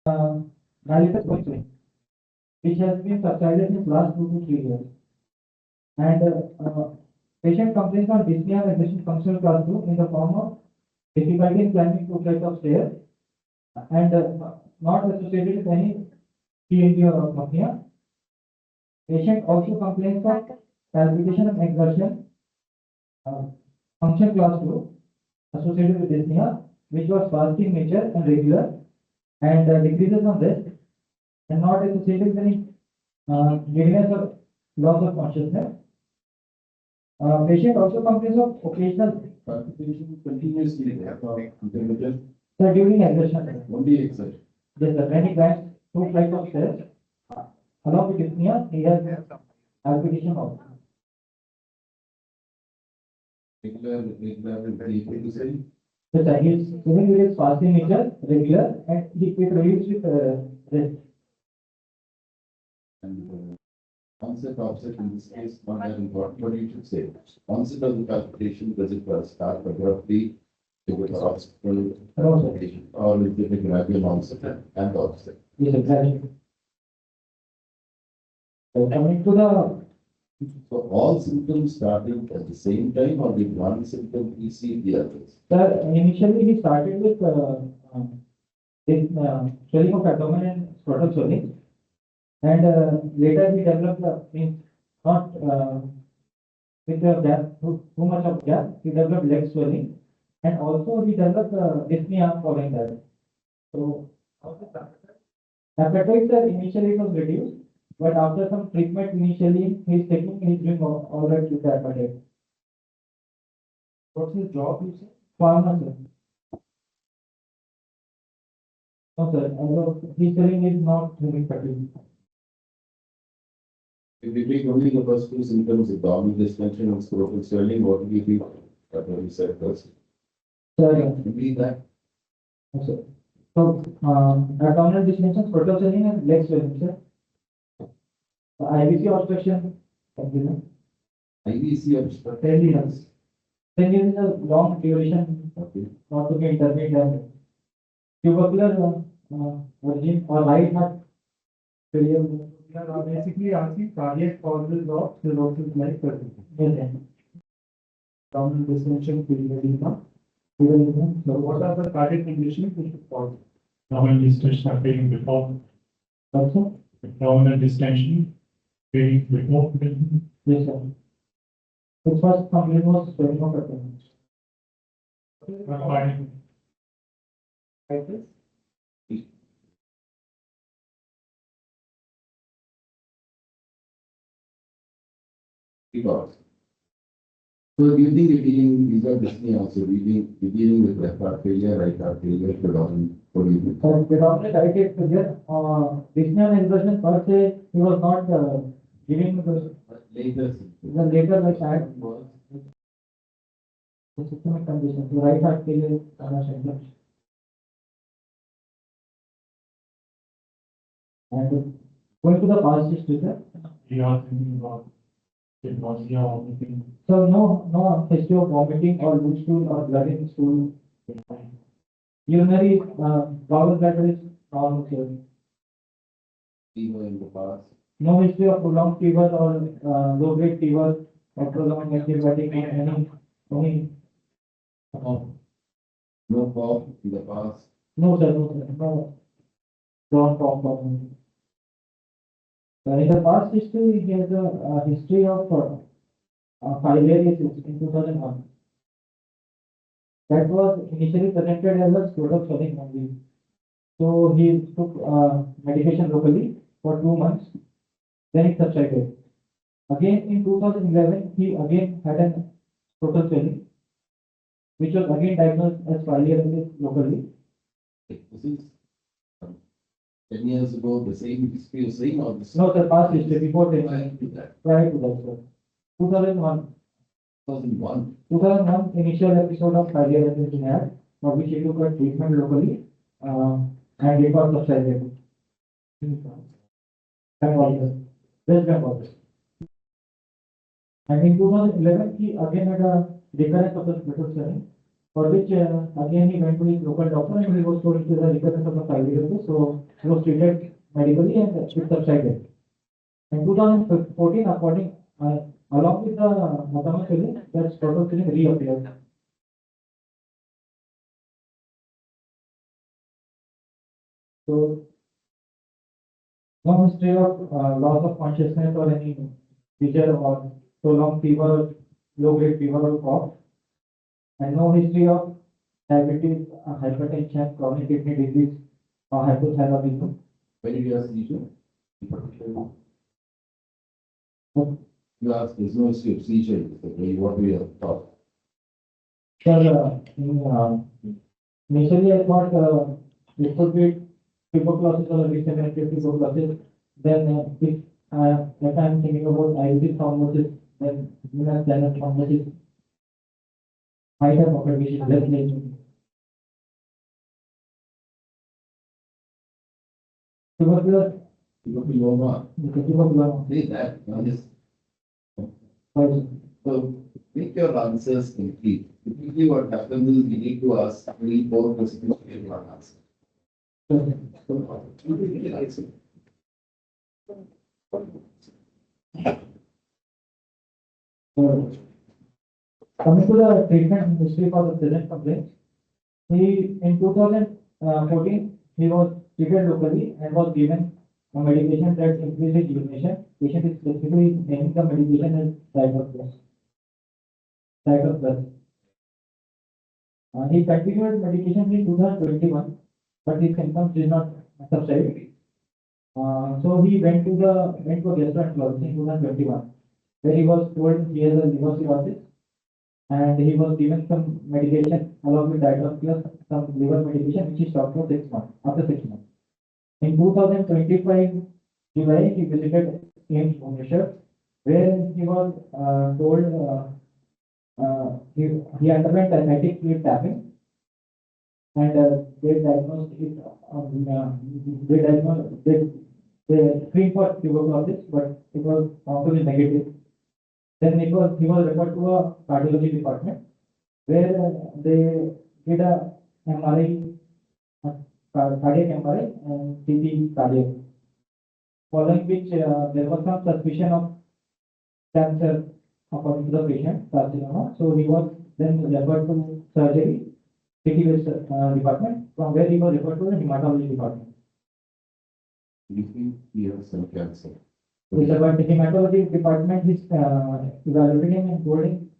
dialysis constraint, which has been subsided since last 2 to 3 years. And patient complains on dyspnea and regression functional class 2 in the form of difficulty in climbing 2 flights of stairs and not associated with any TND or apnea. Patient also complains of palpitation and exertion, uh, function class 2 associated with dyspnea, which was spastic in nature and regular and decreases on rest and not associated with any giddiness or loss of consciousness. Patient also complains of occasional Participation continuously intermittent, during exertion. only exertion. Yes, sir. When he climbs 2 flights of stairs, along with dyspnea, he has palpitation also. Regular, say, Yes, sir. His swimming is fast in nature, regular, and it relieves with rest. and onset, offset in this case, not as important, but you should say. Onset of the palpitation, does it start abruptly? Is it hospital No, sir. or is it a gradual onset and offset? Yes, exactly. So coming to the So all symptoms started at the same time or did one symptom precede the others? sir, initially he started with swelling of abdomen and scrotal swelling, and later he developed means not with the gap too much of gap, he developed leg swelling, and also he developed dyspnea following that. So appetite initially it was reduced, but after some treatment initially he's doing all right with the appetite. What's his job, you say? Farmer, sir. No, sir, although his swelling is not moving fatigue. If we take only the first two symptoms, abdominal distension and scrotal swelling, what do you think? That's what you said first. Sir, Repeat that. no, sir. So, abdominal distension, scrotal swelling, and leg swelling, sir. The IVC obstruction, IVC obstruction. 10 years. 10 years is a long duration, Okay. not to be intermittent. And tubercular origin or right heart failure. We are basically asking cardiac causes of cirrhosis like persistence. Yes, sir. Abdominal distension, edema. So what are the cardiac conditions which could cause? Abdominal distension appearing before, Also, abdominal distension appearing before, yes, sir. His first complaint was swelling of abdomen. by Like this? Because. So do you think you're dealing, these are dyspnea also, you're dealing with left heart failure, right heart failure, predominant, what do you think? Predominant right failure, dyspnea and exertion per se, he was not giving Later. the later like that. Was The systemic condition, the right heart failure, and going to the past history, sir. we are thinking about nausea or anything. So no history of vomiting or loose stool or blood in stool. Urinary bowel bladder is normal, sir. fever in the past, No history of prolonged fever or low grade fever or prolonged antibiotic or any no cough in the past, no, sir, no don't talk about it. In the past history, he has a history of filariasis in 2001. That was initially presented as a scrotal swelling only. So he took medication locally for 2 months. Then it subsided. Again in 2011, he again had a scrotal swelling, which was again diagnosed as filariasis locally. this is 10 years ago, the same history you're saying or this? No, sir, past history before Prior 10 to that, prior to that, sir. 2001. 2001, 2001 initial episode of filariasis he had, for which he took a treatment locally, and it was subsided. Bengal, West Bengal. And in 2011, he again had a recurrence of the scrotal swelling, for which again he went to his local doctor and he was told it is a recurrence of the thyroiditis, so he was treated medically and it subsided. In 2014, along with the Matama feeling, that total feeling reappeared. So, no history of loss of consciousness or any seizure or prolonged fever, low grade fever or cough, and no history of diabetes, hypertension, chronic kidney disease, or hypothyroidism. When did you ask seizure? You asked, there's no issue of seizure, what we have thought. Sir, initially I thought it could be tuberculosis or regenerative tuberculosis. Then if I'm thinking about IBD thrombosis, then venous channel thrombosis, might have occurred, which is less likely. Tuberculosis, Tuberculosis, tuberculosis, say that, just, sorry. so make your answers complete. Typically what happens is we need to ask 3-4 questions to get one answer. So, you really like it. Coming to the treatment history for the present complaint, he in 2014 he was treated locally and was given a medication that increases urination. Patient is specifically naming the medication as Cycloplus. Cycloplus. He continued medication in 2021, but his symptoms did not subside. So he went to a gastroenterologist in 2021, where he was told he has a liver cirrhosis, and he was given some medication along with diet plus some liver medication, which he stopped for 6 months. After 6 months, in 2025 July, he visited AIIMS Bhubaneswar, where he was told he underwent athletic fluid tapping, and they diagnosed it. They screened for tuberculosis, but it was found to be negative. Then he was referred to a cardiology department, where they did a MRI, cardiac MRI and CT cardiac. Following which there was some suspicion of cancer according to the patient, carcinoma. So he was then referred to surgery, CT-based department, from where he was referred to the hematology department. You think he has some cancer? So the hematology department is evaluating him and told him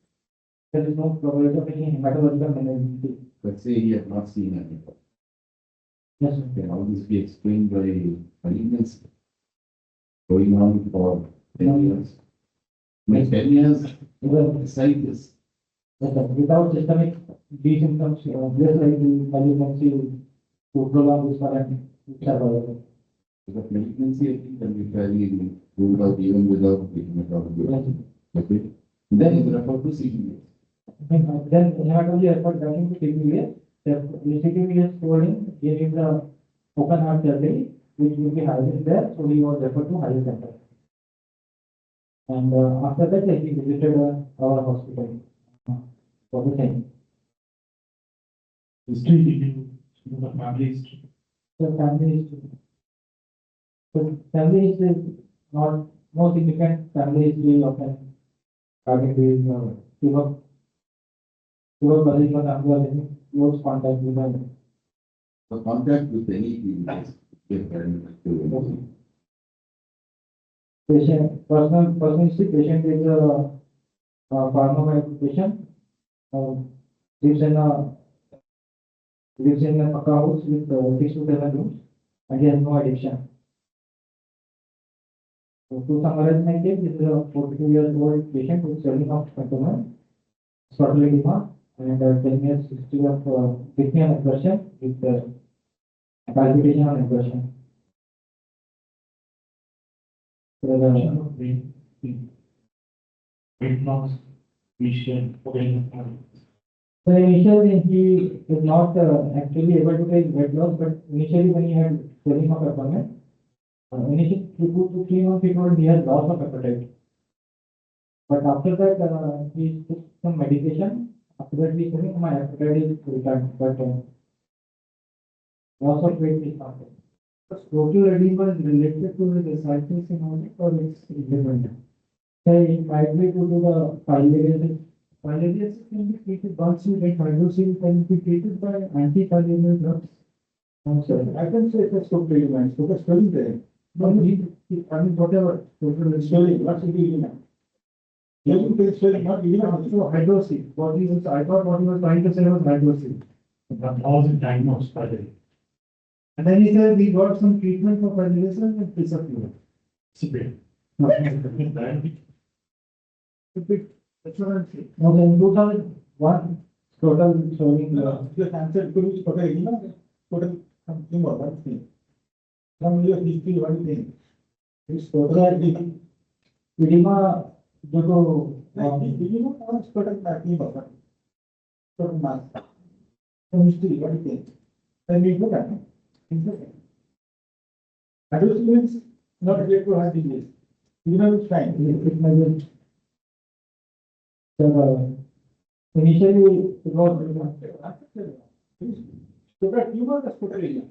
there is no probability of any hematological malignancy. Let's say he has not seen anything. Yes, sir. Can all this be explained by malignancy going on for 10 years? I mean, 10 years, beside this, Yes, sir. Without systemic B symptoms, less likely malignancy to prolong this current survival. because malignancy, I think, can be fairly ruled out even without the hematology. Okay? Then it's referred to CTV. Then hematology referred back into CTVS. The CTVS told him he needs a open heart surgery, which will be higher there, so he was referred to higher center. And after that, he visited our hospital for the same. History, did you know the family history? So family is not more significant family history of an cardiac disease or tuberculosis or something close contact with them. The contact with any field is very active. Patient, personal history, patient is a farmer patient, lives in a Pakka house with 6 to 7 rooms, and he has no addiction. So to summarize my case, this is a 42-year-old patient with swelling of abdomen, spondyloedema, and 10 years history of dyspnea and aggression with palpitation and aggression. So Weight loss, vision, so initially he is not actually able to take weight loss, but initially when he had swelling of abdomen, initially 2 to 3 months he told he had loss of appetite. But after that he took some medication accurately saying my appetite is returned, but loss of weight is not there. Total edema is related to the disciples in only or it's independent? So it might be due to the filariasis. Filariasis can be treated once you get hydrocele can be treated by anti-filarial drugs. No, sir. I can say it's total edema, it's total swelling there. But I mean, whatever, total swelling, what's the edema? Swelling is swelling, not edema, so hydrocele. What he was, I thought what he was trying to say was hydrocele. That wasn't diagnosed by the And then he said we got some treatment for filariasis and it disappeared. severe. That's what I'm saying. No, in 2001, total showing, The cancer could be total edema, total something or one thing. From your history, one thing. It's total edema. edema due to, Edema was total edema. Total mass. From history, what do you think? Then we look at it. Adult means not related to heart disease. Edema is fine. it may be. So, initially, it was, Total tumor is total edema.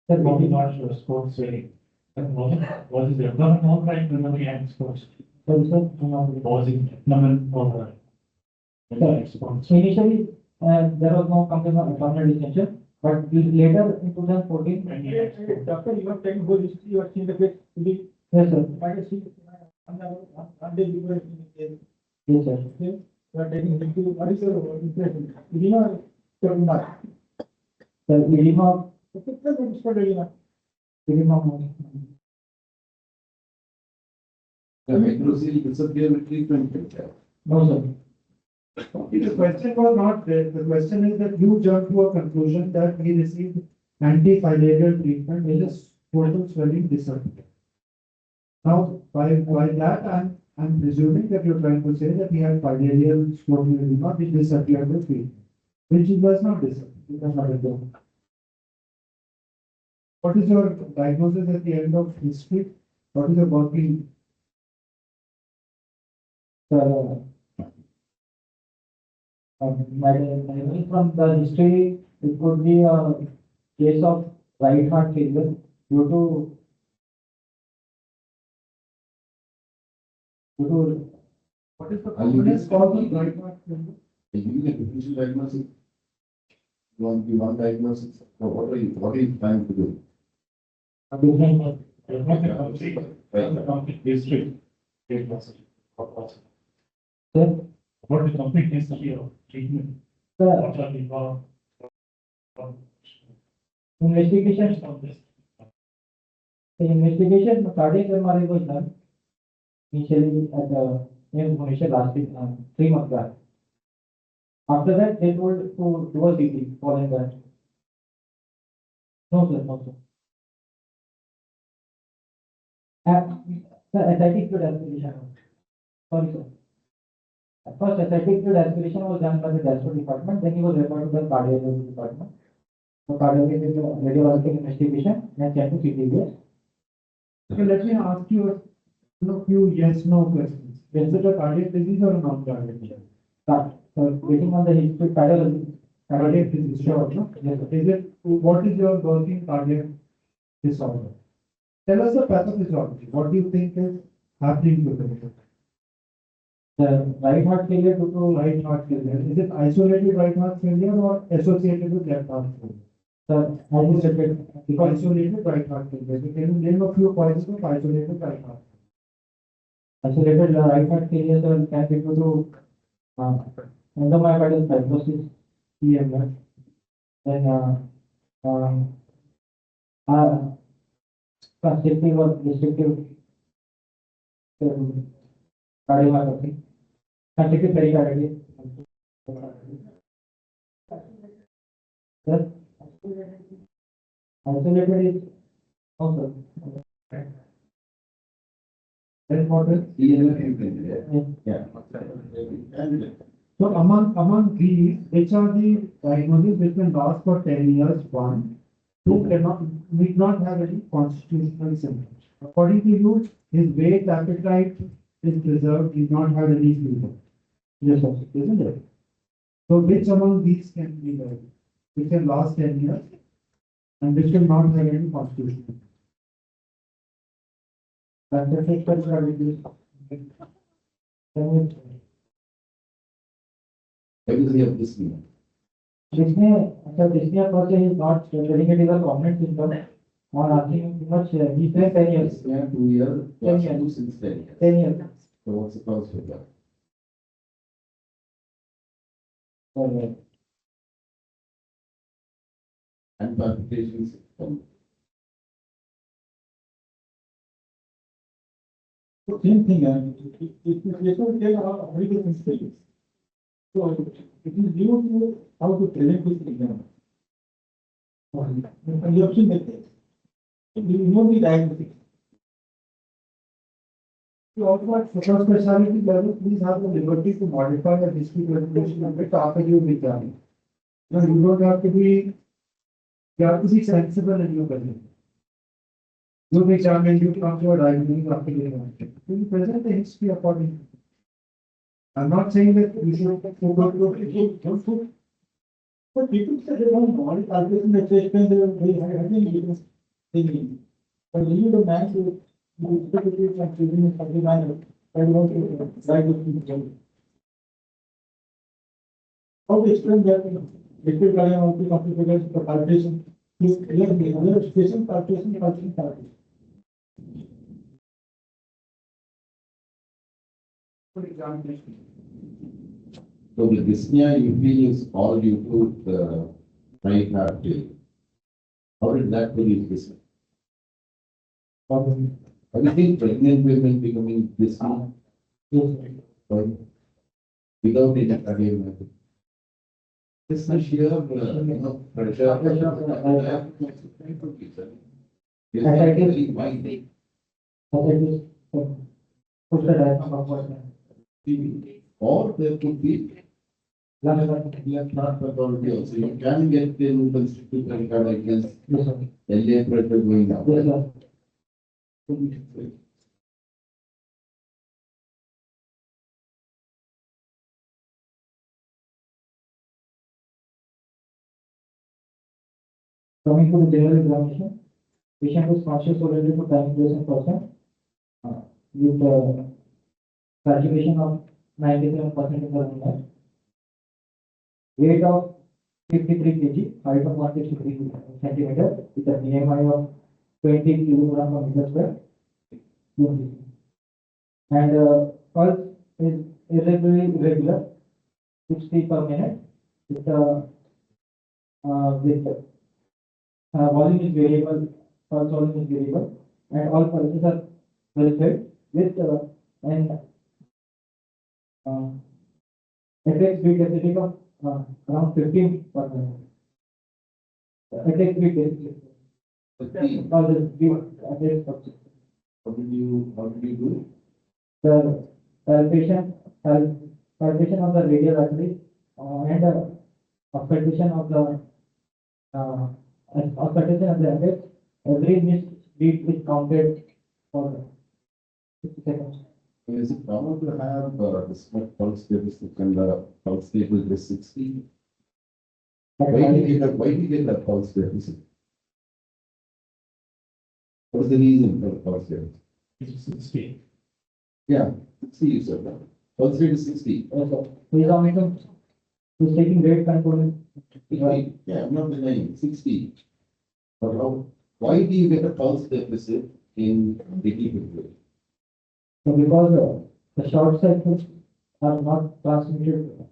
sir, Body not sure, sports swelling. And was it abdomen all right, remember and sports? sorry, sir, Was it abdomen all right? And sports. initially, there was no complaint of abdominal distension, but later in 2014, And he had sports. Doctor, you have taken whole history, you have seen the case to be. yes, sir, But I see, one day you were in the case. yes, sir. You are taking into, what is your impression? Edema, total mass. The edema, It's for edema. edema, The hydrocele disappear with treatment. no, sir. The question was not there. The question is that you jumped to a conclusion that he received anti-filarial treatment, which is total swelling disappeared. Now, by that, I'm presuming that you're trying to say that he had filarial scleroderma, which disappeared with treatment, which it does not disappear. It does not exist. What is your diagnosis at the end of history? What is your working? So, my diagnosis from the history, it could be a case of right heart failure due to What is the Are you components called just- right heart failure? Are you a differential diagnosis? You want the one diagnosis, or what are you trying to do? a different, There's not a complete, Right. complete history. It was. sir, What is the complete history of treatment? the What are the investigation, of this? the investigation, cardiac MRI was done initially at the initial last week, 3 months back. After that, they told to do a CT following that. No, sir, no, sir. The ascitic fluid aspiration. Sorry, sir. At first, ascitic fluid aspiration was done by the gastro department, then he was referred to the cardiology department. The cardiology did the radiological investigation and sent to CTBS. Okay, let me ask you a few yes/no questions. Is it a cardiac disease or a non-cardiac disease? So, waiting on the history, cardiology. Cardiac disease, sure. No? Yes, sir. Is it, what is your working cardiac disorder? Tell us the pathophysiology. What do you think is happening to them? The right heart failure due to Right heart failure. Is it isolated right heart failure or associated with left heart failure? the isolated, because Isolated right heart failure. So can you name a few causes of isolated right heart? isolated right heart failure sir, can be due to endomyocardial fibrosis, EMF. then constrictive or restrictive cardiomyopathy, constrictive pericarditis. Sir, isolated is, no, sir. Then what is? EMF you can, yeah. And So among these, which are the diagnoses which can last for 10 years? One, two need not have any constitutional symptoms. According to you, his weight, appetite is preserved, he's not had any fever. Yes, sir. isn't it? So which among these can be valid? Which can last 10 years and which will not have any constitution? That's the first question I will use. Everything of this year. Disney, sir, Disney approach is not telling it is a prominent system or asking too much, he said 10 years, This year, 2 years, 10 last years. two since 10 years. 10 years. So what's the cause for that? Uh, And palpitations. Same thing, if you take our very different things. So it is due to how to present this exam. And you have seen that. You know the diagnostics. You also at super specialty level, please have the liberty to modify the district regulation a bit after you examine. No, you don't have to be, you have to be sensible in your present. You examine, you come to a diagnosis after the examination. You present the history accordingly. I'm not saying that you should go to But people say they don't know, all calculation that they spend, they have been thinking. But when you the man to, you expect it from children in every manner, I want to write the people. How to explain that, if you carry out the complicated for calculation, you clear the other special calculation. examination. So the dyspnea you feel is all due to the right heart failure. How did that produce this? Have you seen pregnant women becoming dyspnea? Right? Without any cardiomyopathy. This is sheer, pressure. It's very wide. Push the diagram upward. Or there could be left heart pathology also. You can get in constrictive pericarditis, Yes, sir. LA pressure going up. Yes, sir. Coming to the general examination, patient is conscious oriented to time, place and person, with saturation of 97% in the lumen. Weight of 53 kg, height of 163 centimeter, with a BMI of 20 kilogram per meter square. And pulse is irregular, 60 per minute, with volume is variable, pulse volume is variable, and all pulses are well fed with an FX beat density of around 15 per minute. FX beat density. All the beat FX. How did you do it? The palpation of the radial artery and auscultation of the FX. Every missed beat is counted for 60 seconds. Is it common to have this much pulse deficit and pulse table is 60? Why do you get that pulse deficit? What's the reason for the pulse deficit? It's 60. Yeah, 60 you said that. Pulse rate is 60. Also, he's on he's taking weight control. Yeah, I'm not denying 60. But why do you get a pulse deficit in daily people? So because the short cycles are not transmitted.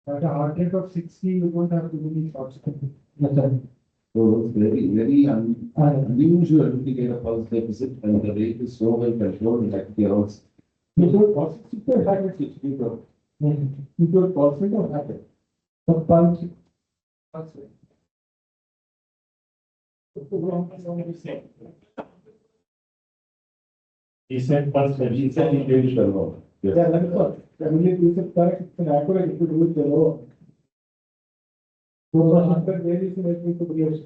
At a heart rate of 60, you don't have to do any short circuit. Yes, sir. So it's very And unusual to get a pulse deficit and the rate is so well controlled that they are also. You should also keep your habit, keep your pulse rate or habit. the pulse, He said pulse rate. He said he did it alone. Yes. Yeah, that's what. I mean, you said correct, it's accurate if you do it alone. So after there is a way to create.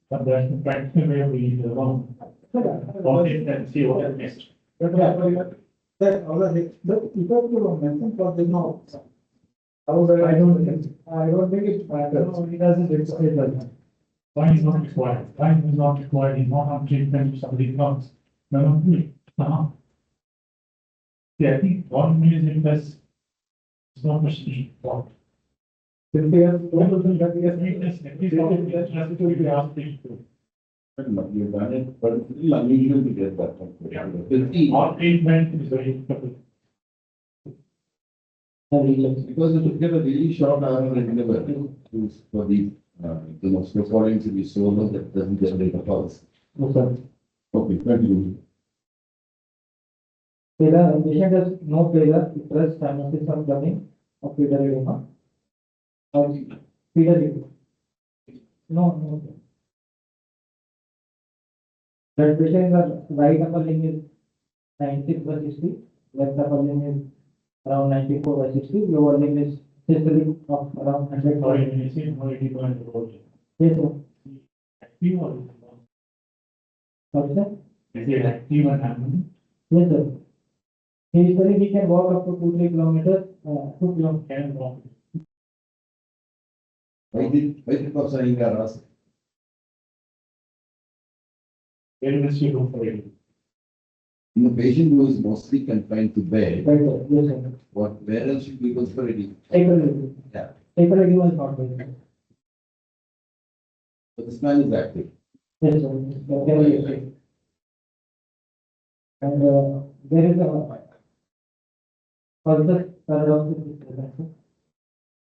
But that's the practical way of doing it alone. Okay, then see what is next. That all the, but you have to mention for the no. I don't think it matters. No, it doesn't, it doesn't. Why is not required? Why is not required in one on treatment if somebody comes? No, no. Yeah, I think one million invest. It's not much for. If we have total that we have. At least all the just to be asked to. You've done it, but it's little unusual to get that. Yeah. 50, All treatment is very difficult. because it will get a really short hour interval for the, recording to be so low that it doesn't generate a pulse. Okay. Okay, continue. The patient has no failure, stress, cyanosis or plumbing of fetal edema. Or fetal edema. No. Blood pressure in the right upper limb is 96/60, left upper limb is around 94/60, lower limb is systolic of around 100. Sorry, when you say no 80% of Yes, sir. active or Sorry, sir. is it active and happening? Yes, sir. He can walk up to 2-3 kilometers, 2 kilometers. Can walk. Why did Professor Iyengar ask? Where is you room for it? In the patient who is mostly confined to bed, Right, sir. Yes, sir. where else should we go for it? Fetal edema. Yeah. Fetal edema is not there. But this man is active. Yes, sir. Very active. And there is a further paradox with this present.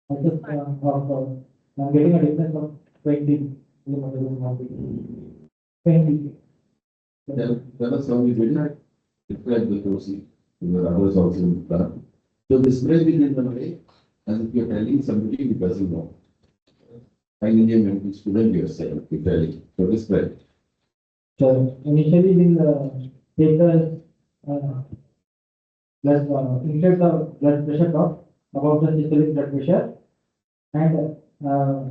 I just I'm getting a difference of 20 millimeters. 20. Tell us how we did it. Describe the procedure. There are others also done. So describe it in a way as if you're telling somebody who doesn't know. Finally, a medical student yourself, you're telling. So describe. So initially we'll take the insert the blood pressure cuff about the systolic blood pressure and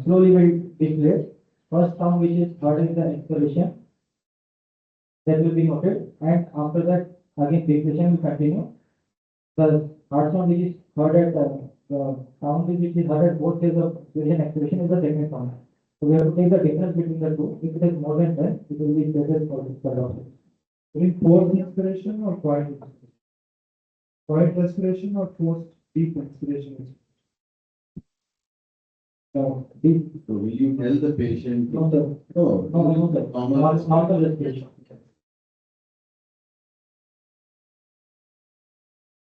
slowly we'll deflate. First sound which is heard in the expiration, that will be noted, and after that again deflation will continue. The heart sound which is heard at the sound which is heard at both phases of inspiration and expiration is the second sound. So we have to take the difference between the two. If it is more than 10, it will be stated for this paradox. In forced inspiration or quiet inspiration? Quiet respiration or forced deep inspiration? Deep. So will you tell the patient? No, sir. No, No, sir. normal. Not the respiration.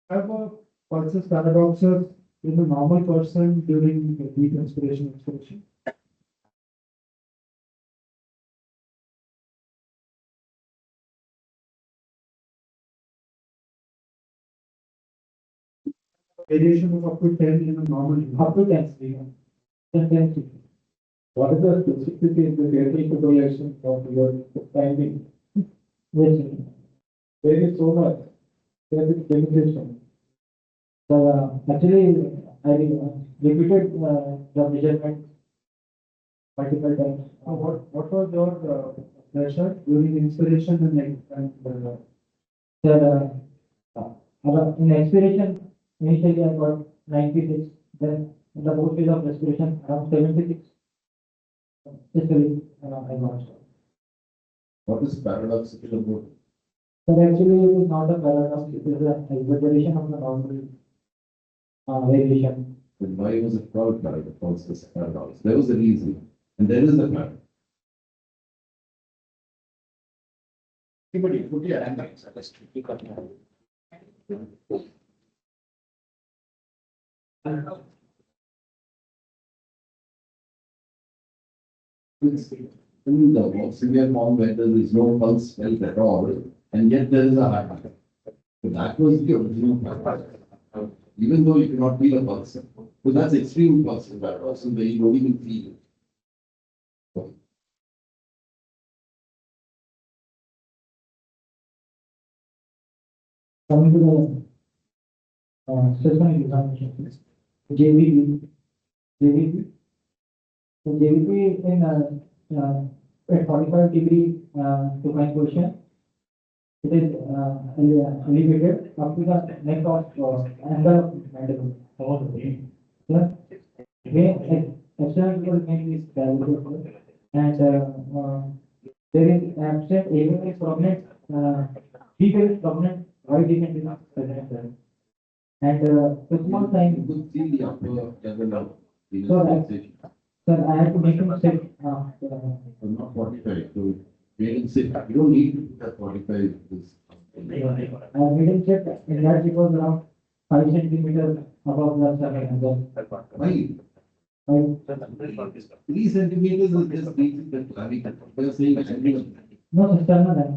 Have a pulses paradoxes in a normal person during the deep inspiration expiration. Variation of up to 10 in a normal. Up to 10 seconds. Just 10 seconds. What is the specificity in the atrial fibrillation of your finding? Yes, sir. There is so much. There is limitation. Actually, I repeated the measurement multiple times. What was your pressure during inspiration and Sir, in expiration, initially I got 96, then in the whole phase of respiration around 76. Basically, I got. What is paradoxical about it? Sir, actually, it is not a paradox, it is an exaggeration of the normal variation. And why was it called paradox? There was a reason, and there is a paradox. Everybody, put your hand up. In the most severe form where there is no pulse felt at all, and yet there is a heart attack. So that was the original paradox. Even though you cannot feel a pulse. So that's extreme pulse paradox, where you don't even feel it. Coming to the systemic examination, JVP. So JVP in at 45-degree supine position, it is elevated up to the neck of angle of mandible. All the way. Yeah. External people make this calculation and, there is absent even is prominent, he is prominent, why he can be not present there. And, the small You time, could see the upper level of the So that- station, sir, I have to make him sit, but not 45, so wait and sit, you don't need to put that 45. This- I made him sit, in that it was around 5 centimeters above the surface and then. Why? I- 3 centimeters is just reaching the clavicle, we are saying angle. No, sister, no, then.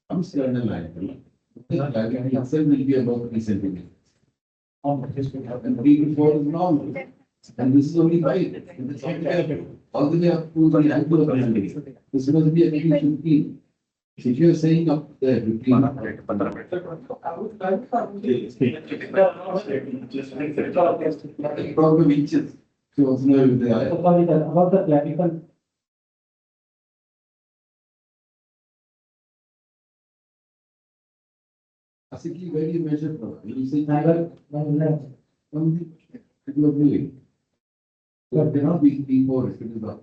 I'm sternal angle. The clavicle itself will be about 3 centimeters. And 3 to 4 is normal. And this is only 5. And it's not there. All the way up to the angle of the angle. This must be at least 15. If you are saying up there, 15. Problem inches. So also know if they are. So sorry, sir, about the clavicle, Basically, where do you measure from? When you say. angle, length. From the particular building. So it cannot be P4 if it is up.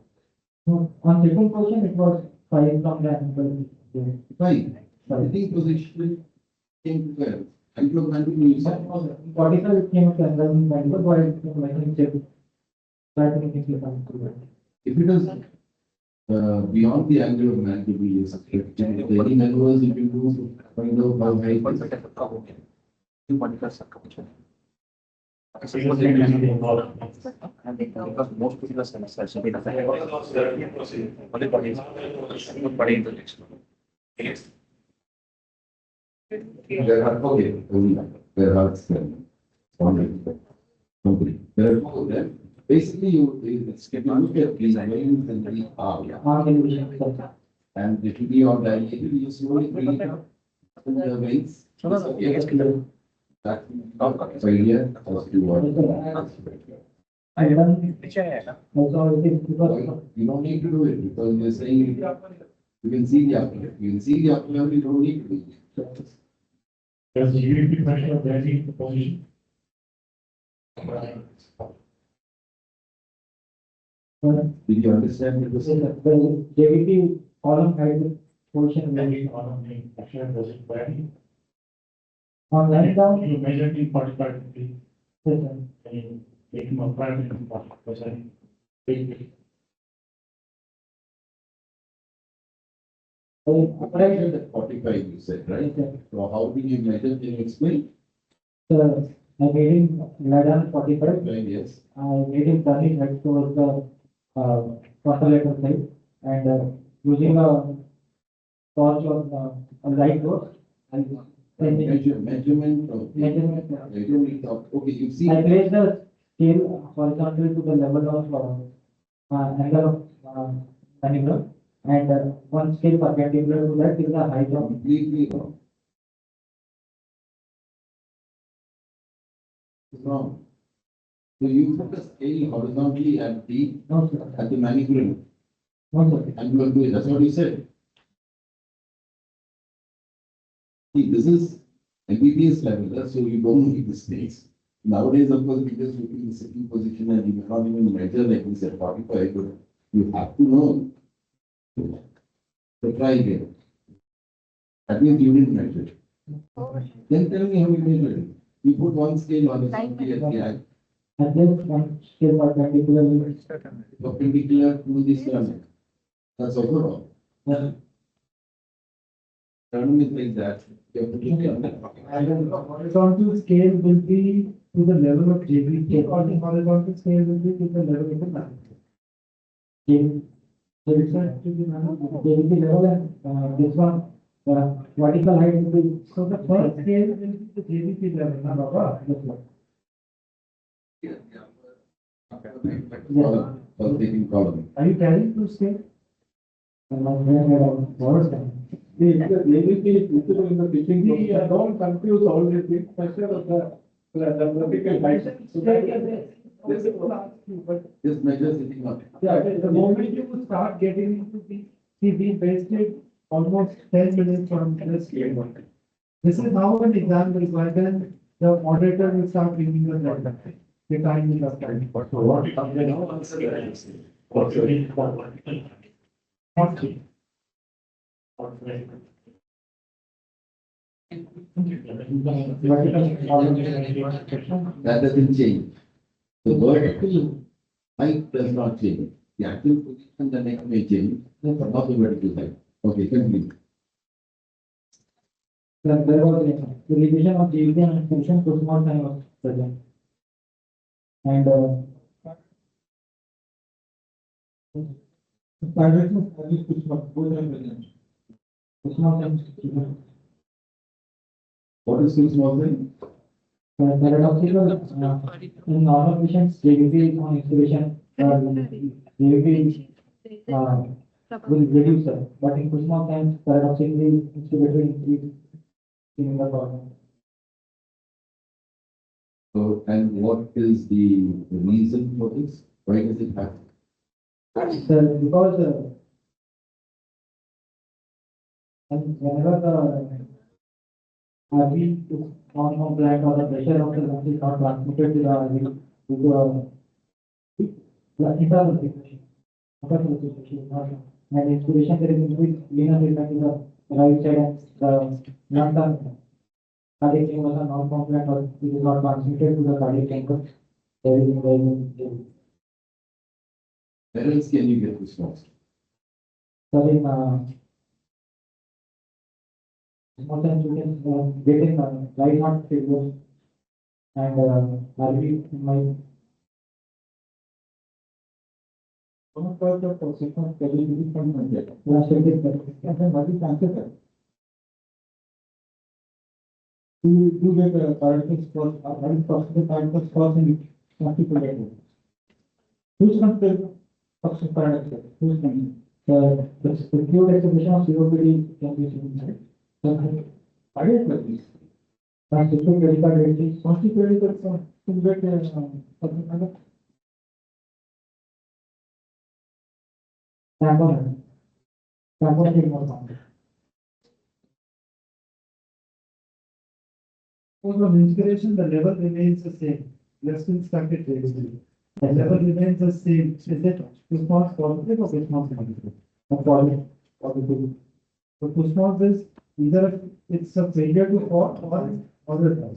No, on second question, it was 5 from the angle. Yeah. Fine. Sitting position came to where? Angle of mandible is. Vertical came to angle, mandible, but it was like in shape. That making it come to that. If it is beyond the angle of mandible, yes, if there is any maneuvers, if you do find out how high it is. Because most people are semesters, so they don't have only bodies. There are, okay, there are some, company. There are two of them. Basically, if you look at the values and the R, On the division, sir. and it will be on dilated, you slowly bring it up. In the veins. That failure as to what. I done, also it is because. You don't need to do it because you're saying you can see the upper, you can see the upper level, you don't need to do it. Does the UAP pressure vary the position? Did you understand the The JVP column height portion will be Depending on the pressure, does it vary? on line down. You measure the 45 degree, Yes, sir. and you make them apply it in 40%. Right, 45 you said, right? yes, sir. So how did you measure, can you explain? So I made him lie down 45. Right, yes. I made him turn his head towards the frontal side and using a torch on light source. Measurement of. Measurement. You don't need to, okay, you see. I placed the scale horizontal to the level of angle of maneuver and one scale perpendicular to that is the height of. Completely wrong. It's wrong. So you put the scale horizontally at No, sir. the manipulator, No, sir. and you are doing, that's what you said. See, this is MBBS level, so you don't need the space. Nowadays, of course, we just look in the sitting position and you cannot even measure like we said 45, but you have to know. So try again. That means you didn't measure it. Then tell me how you measured it. You put one scale horizontally at the eye, And then one scale perpendicular. perpendicular to the sternum. That's also wrong. Yes. Sternum is like that. You have to look at that. And then the horizontal scale will be to the level of JVP, or the horizontal scale will be to the level of the man. JVP level and this one, vertical height will be. So the first scale will be the JVP level, na Baba? Yes, sir. Column, first taking column. Are you carrying two scale? And my friend had a worse than. Don't confuse all these things, pressure of the vertical height. So that this is what I asked you, but Just measure sitting up. yeah, the moment you will start getting into the, see, we wasted almost 10 minutes on this scale. This is how an exam will go, and then the auditor will start giving us that. the time is up time. What you come now, answer that. What you need for what? What? That doesn't change. The vertical height does not change. The actual position, the neck may change, but not the vertical height. Okay, continue. There was the revision of GVT and institution to small time was present. And Paradox at least push up, both are present. small time, What is too small thing? paradoxical, in normal patients, GVT on exhibition, GVT will reduce them, but in small times, paradoxically, instigator increase in the problem. So, and what is the reason for this? Why does it happen? So, because and whenever the RV is non-compliant or the pressure of the lungs is not transmitted to the RV, to the internal circulation, is not, and inspiration there is increased venous impact in the right side and the lung and cardiac chambers are non-compliant or it is not transmitted to the cardiac chamber. There is Where else can you get this from? so in sometimes you can get in right heart failure and RV might One of the consequence can be from India. stated that And then what is answer that? You get a paradox for, what is possible paradox for in multiple levels. Who's going to toxic paradox? Who's going the pure exhibition of COPD can be seen inside. to? I get like this. Constitute credit card agencies, Constituted person, to get something like that. tampon is more common. So from inspiration, the level remains the same. Let's still stuck it basically. The level remains the same. Is it response positive or response negative? Positive. So response is either it's a failure to fall or other.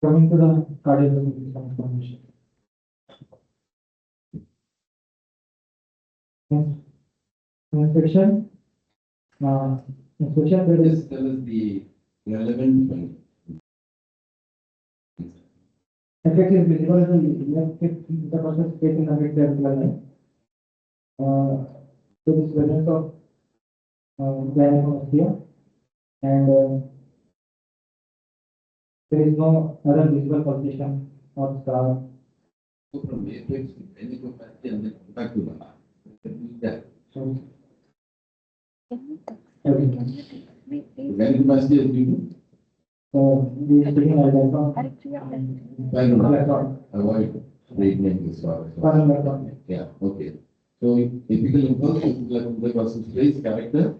Coming to the cardiovascular transformation. Infection, infection there is Just tell us the relevant point. effect is visible in the process facing the mid-terminal line. There is presence of gynecomastia and there is no other visible pulsation or scar. So from apex to gynecoplasty and then back to the heart. Yeah. So, everything. Gynecoplasty is due We are taking electron. to, I don't know, Electron. avoid treatment this far. Final electron. Yeah, okay. So typical impulse is like the process place character,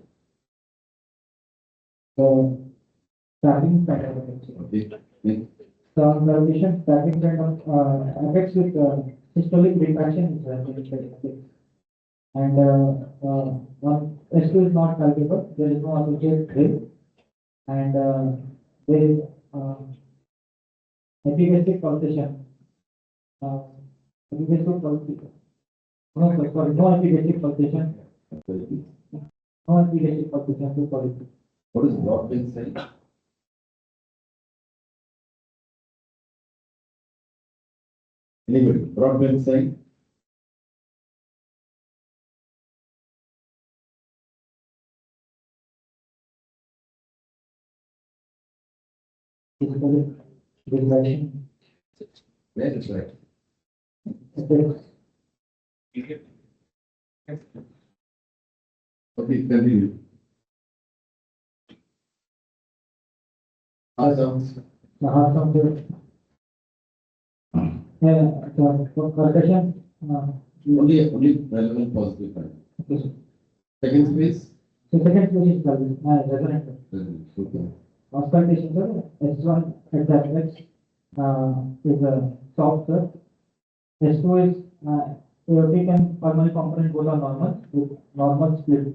So, starting pattern. okay. Next. So, the patient starting kind of affects with systolic retraction is very. And one S2 is not palpable, there is no associated rate. And there is epigastric pulsation. Epigastric pulsation. No, sorry, no epigastric pulsation. No epigastric pulsation, so sorry. What is broadband sign? Anybody, broadband sign? Physically, retraction. Where is right? Okay, continue. Awesome. The heart sound there. The percussion. Only relevant positive sign. Second space? So second place is resonant. Okay. auscultation, sir. S1 at the apex, is a soft, sir. S2 is, aortic and pulmonary component both are normal, with normal split.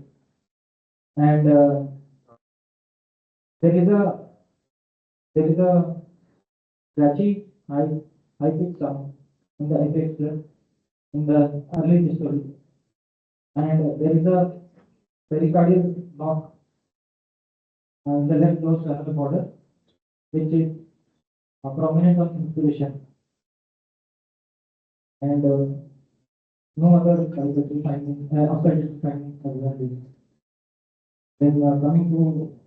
And, there is a scratchy, high pitch sound in the apex, sir, in the early history. And there is a pericardial knock in the left lower sternal border, which is prominent on inspiration. And no other calculated finding, observation finding has been. Then coming to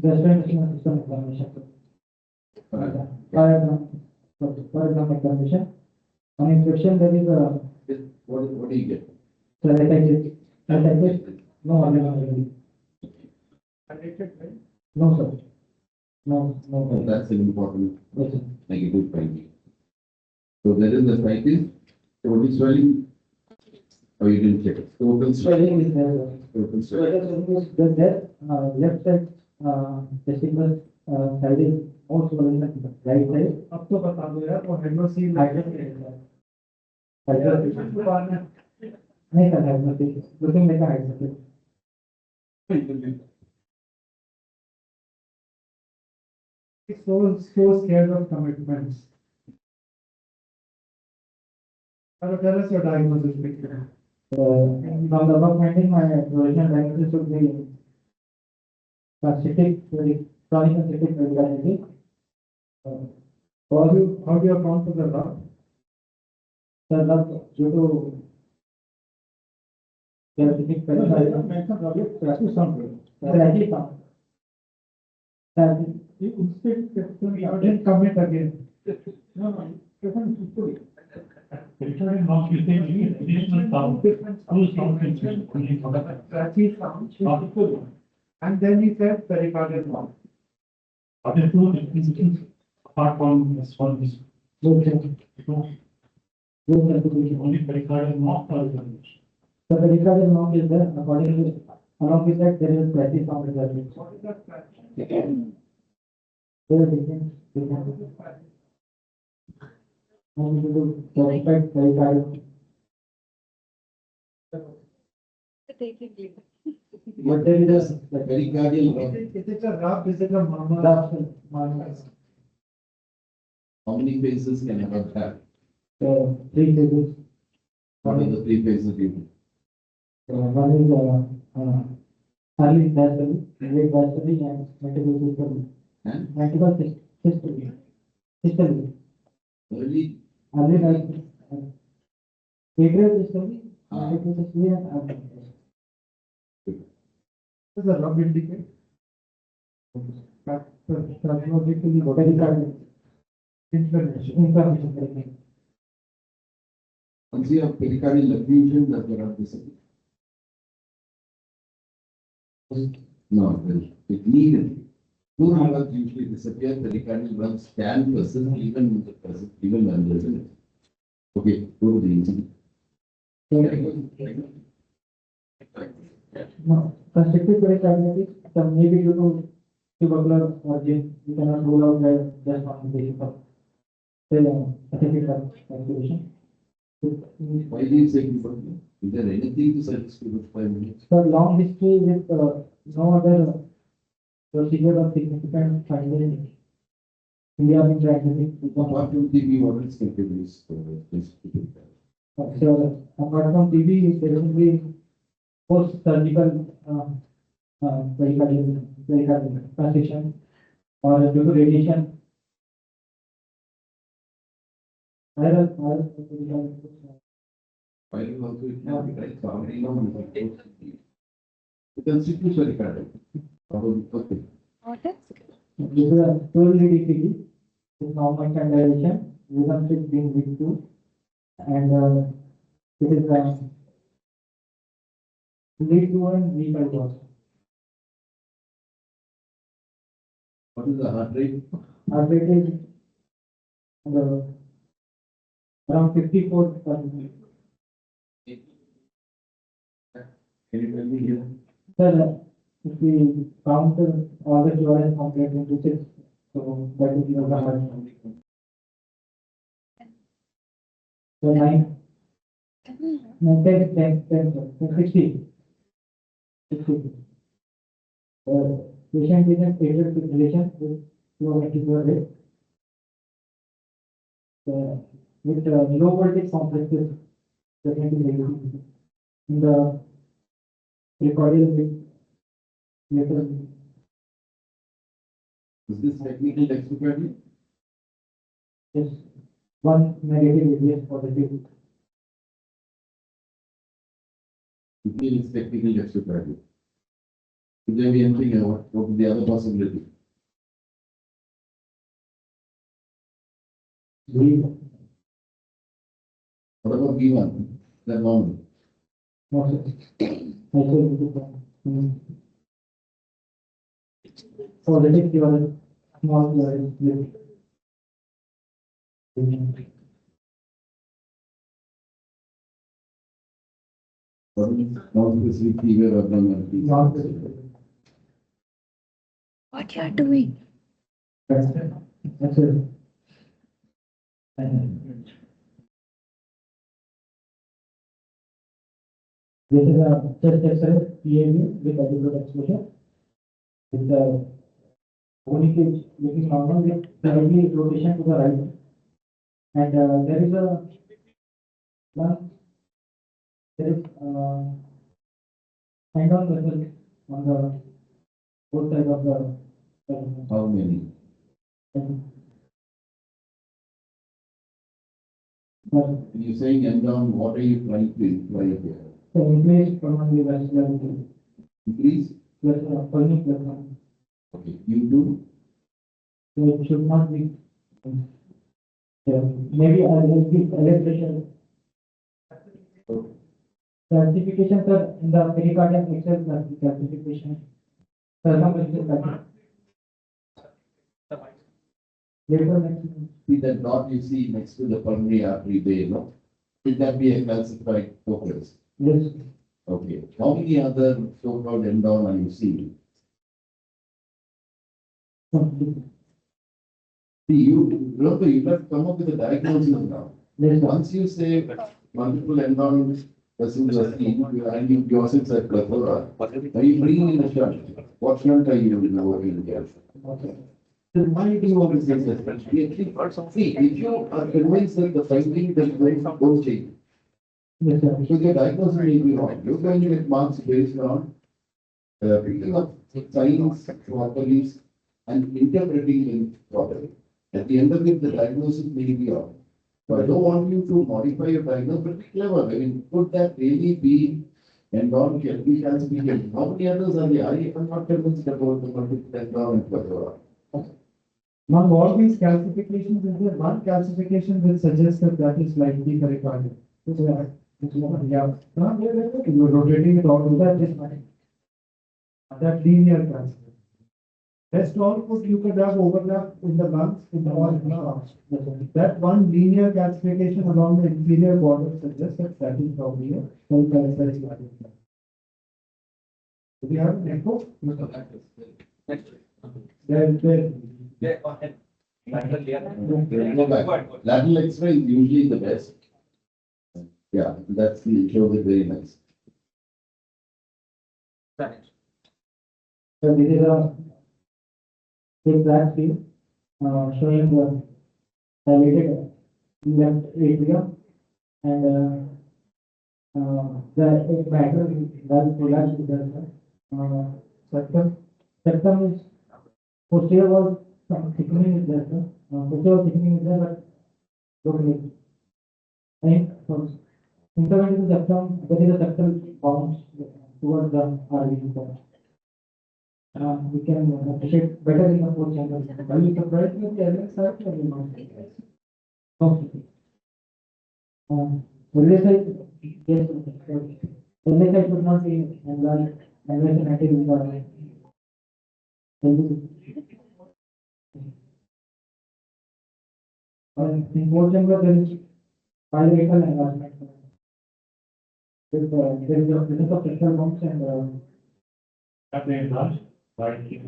gastrointestinal system examination. For example, examination. On inspection, there is a What do you get? hepatitis. No organ. No, sir. No, Oh, no. that's an important Yes, sir. negative finding. So there is a ascites, total swelling. Or you didn't check it? Total swelling. Swelling is there, sir. Total swelling. Swelling is there, left side, testicular, side is more swollen than the right side. अब तो बता दो यार वो hydrocele नहीं sir, hydrocele, looking like a hydrocele. so scared of commitments. Tell us your diagnosis picture. From the above finding, my provisional diagnosis would be chronic ascitic pericarditis. How do you account for the rub? The love due to ascitic pericarditis. Scratchy sound. Scratchy sound. Scratchy. You didn't commit again. Pericardial knock, you think you need additional sound, two sound can Scratchy sound. be. And then he said pericardial knock. Are there two differences apart from this one, this, Both are- both are to be- only pericardial knock or the So the pericardial knock is there, accordingly, along with that, there is scratchy sound as well. What is that scratch? There is different. And we do suspect pericardial. But there is a Pericardial rub. Is it a rub? Is it a mama? minus, How many phases can a rub have? 3 phases. What are the three phases you do? One is, early diastole, late diastole, and multiple systole. And Multiple systole. Systole. early, Early diastole. Atrial systole, Ah. multiple systole, and abdominal. What does a rub indicate? Pathologically, pericardial inflammation. once you have pericardial effusion, does the rub disappear? No, it needed. Pleural rubs usually disappear, pericardial rubs can persist even when there's an. Okay, go to the incident. No, constrictive pericarditis, some may be due to tubercular origin, you cannot rule out that just on the basis of specific calculation. Why do you say tubercular? Is there anything to suggest tubercular 5 minutes? So long history with no other procedure of significant finding. We have been practicing. Apart from TB, what else can produce this? So apart from TB, there will be post-surgical pericardial transition or due to radiation. Viral pericarditis. Why do you also it can be right? So how many numbers? The constitutes pericardium. Probably okay. This is a 12-lead with normal standardization, rhythm shift being weak two, and it is lead two and weak also. What is the heart rate? Heart rate is around 54%. Can you tell me here? Sir, if we count all the chlorine components into six, so that would be the hard. So nine, no, 60. 60. Patient is in favorite relation with low antidote rate. With low voltage complexes presently in the recorded with later. Is this technical expertise? Yes, one negative is positive. You feel it's technical expertise. Could there be anything else? What would the other possibility? What about V1? That normal? Positive given small with Non-specific fever abnormality. non-specific. What you are doing? That's it. And this is a chest X-ray PAV with adequate exposure. With the conic is looking normal with slightly rotation to the right. And there is a one, there is kind of vessel on the both side of the. How many? When you're saying end down, what are you trying to imply here? So increase pulmonary vascularity Increase? plus pulmonary plus. Okay, you do? So it should not be. Maybe I will give pressure. Classification, sir, in the pericardium itself, classification. Circumferential. Later next. See that dot you see next to the pulmonary artery there, no? Will that be a calcified focus? Yes. Okay, how many other so-called end down are you seeing? See, you, remember, you have come up with a diagnosis now. Yes, sir. Once you say multiple end down vessels are seen, and you yourself said plethora, are you bringing in a shunt? What shunt are you working here? Okay. Then why do you always say that? See, if you are convinced that the finding that don't change, Yes, sir. so your diagnosis may be wrong. You're going to get marks based on picking up signs properly and interpreting them properly. At the end of it, the diagnosis may be wrong. So I don't want you to modify your diagnosis, but be clever. I mean, could that really be endowed calcification? How many others are there? I am not convinced about the multiple endowed and plethora. Among all these calcifications, is there one calcification which suggests that that is likely pericardial? Yeah. You're rotating it all to that is fine. That linear calcification. Rest all you could have overlap in the lungs, in the all lungs. That one linear calcification along the inferior border suggests that that is probably a full calcification. Do you have an echo? There. Go back. Lateral X-ray is usually the best. Yeah, that's the, shows it very nice. So this is a big black field showing the dilated left atrium and the matter that prolapse is there. Septum is posterior wall some thickening is there, sir. Posterior thickening is there, but locally. And interval to the septum, there is a septal bounce towards the RV. We can appreciate better in the fourth chamber. Are you surprised with the LX side or not? Okay. LX side, yes, LX side should not be enlarged, unless an active environment. In fourth chamber, there is bilateral enlargement. There is a presence of sexual bounce and That they enlarge, right?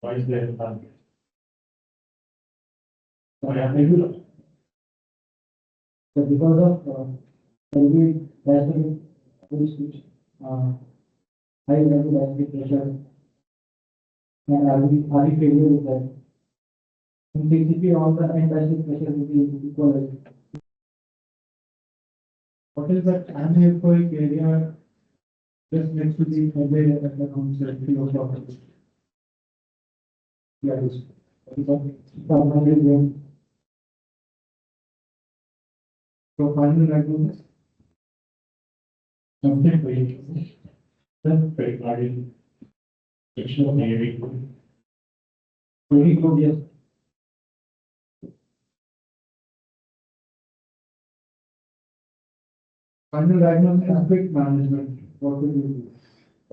Why is there a plan? Why are they doing? So because of, heavy gastric, high level gastric pressure, and RV failure is that. In CCP, all the end gastric pressure will be equal. What is that anechoic area just next to the headway at the council, 3 o'clock? Yeah, it's, pulmonary vein. So final diagnosis, Something very, very hard. It's not very good. Very good, yes. final diagnosis and quick management, what will you do?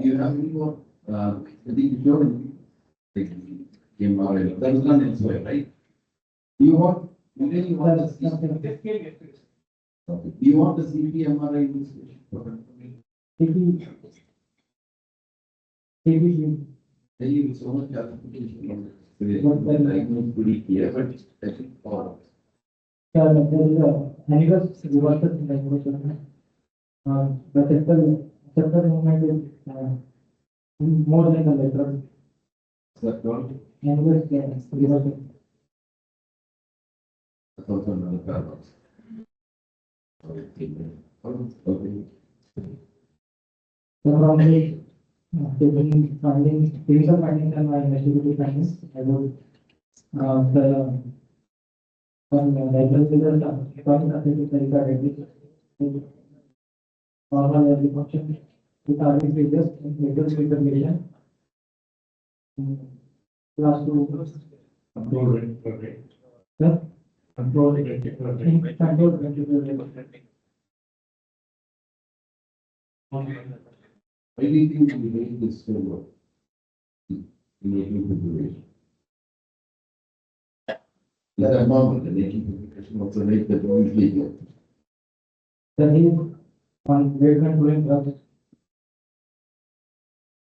Do you have any more, I think you're, came out, that was not elsewhere, right? Do you want, you really want the CP? Okay. Do you want the CPMRI investigation? CP. CP, Then you so much clarification. Diagnosis pretty clear, but I think, there is a annulus reversal in the emotion. The septal movement is, more than the lateral. that's all. Annulus reversal. That's also another paradox. Okay. Okay. So from the, taking findings, clinical findings and my investigative findings, I would, the, from the diagnosis result, from the clinical record, normal early function, with RV failures in middle circulation. Class 2, Control rate, okay. yeah, Control rate, okay. control ventricular rate. Why do you think we made this so low? In 18 configuration? Is that normal, the 18 configuration also rate that we usually get? The need on weight controlling drugs.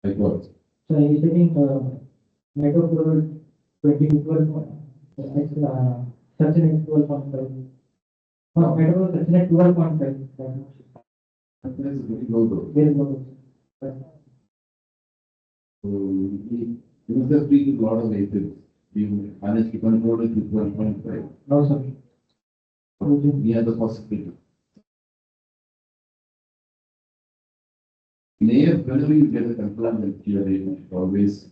Like what? So he's taking, metoprolol 20 to 12, succinate 12.5. No, metoprolol succinate 12.5. That's very low though. Very low. So we must have treated a lot of AFibs. We managed to control it with 1.5. No, sir. We had the possibility. In AF, whenever you get a control, you are able to always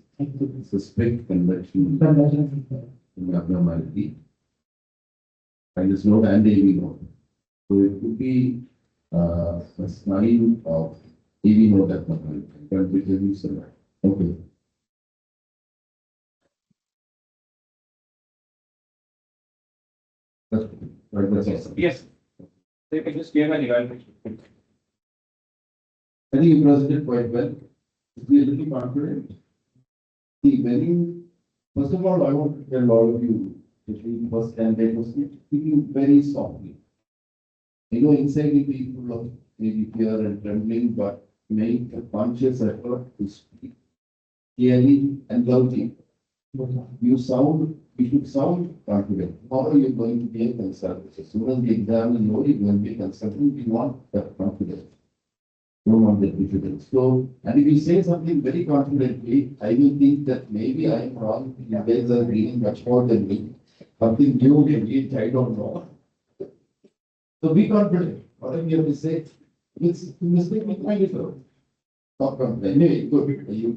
suspect convection in abnormality. And it's not anti-AV node. So it could be a sign of AV node abnormality. But we can use that. Okay. That's all. Yes. They can just give an evaluation. I think you presented quite well. Be a little confident. See, when you, first of all, I want to tell all of you, especially first candidate, was speaking very softly. I know inside the people of maybe fear and trembling, but make a conscious effort to speak clearly and loudly. You should sound confident. Tomorrow you're going to be a consultant. As soon as the exam is over, you're going to be a consultant. You want that confidence. Don't want that difficult. So, and if you say something very confidently, I will think that maybe I am wrong. You guys are reading much more than me. Something new they read, I don't know. So be confident. Whatever you have to say, it's mistake, it might be so. Not confident. Anyway, good. You